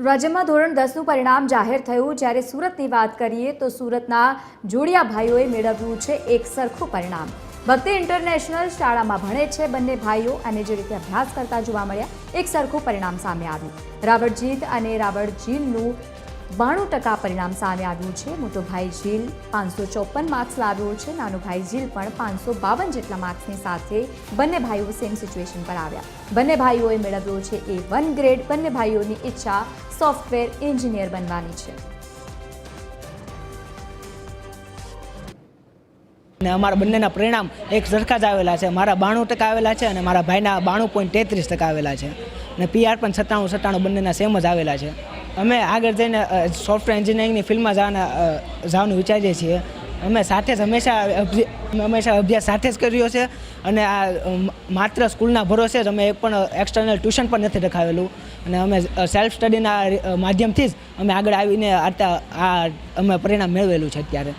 રાજ્યમાં ધોરણ 10નું પરિણામ જાહેર થયું। જ્યારે સુરતની વાત કરીએ તો સુરતના જોડિયા ભાઈઓએ મેળવ્યું છે એક સરખું પરિણામ। ભક્તિ ઇન્ટરનેશનલ શાળામાં ભણે છે બંને ભાઈઓ અને જે રીતે અભ્યાસ કરતા જોવા મળ્યા એક સરખું પરિણામ સામે આવ્યું। રાવળજીત અને રાવળજીલનું 92% પરિણામ સામે આવ્યું છે। મોટો ભાઈ જીલ 554 માર્ક્સ લાવ્યો છે, નાનો ભાઈ જીલ પણ 552 જેટલા માર્ક્સની સાથે બંને ભાઈઓ સેમ સિચ્યુએશન પર આવ્યા। બંને ભાઈઓએ મેળવ્યો છે A1 ગ્રેડ। બંને ભાઈઓની ઈચ્છા સોફ્ટવેર એન્જિનિયર બનવાની છે। અને અમારા બંનેના પરિણામ એક સરખા જ આવેલા છે। મારા 92% આવેલા છે અને મારા ભાઈના 92.33% આવેલા છે અને PR પણ 97 બંનેના સેમ જ આવેલા છે। અમે આગળ જઈને સોફ્ટવેર એન્જિનિયરિંગની ફિલ્ડમાં જવાનું વિચારીએ છીએ। અમે સાથે જ હંમેશા અભ્યાસ સાથે જ કર્યો છે અને આ માત્ર સ્કૂલના ભરોસે જ અમે એક પણ એક્સટર્નલ ટ્યુશન પણ નથી રખાવેલું અને અમે સેલ્ફ સ્ટડીના માધ્યમથી જ અમે આગળ આવીને અમે પરિણામ મેળવેલું છે અત્યારે।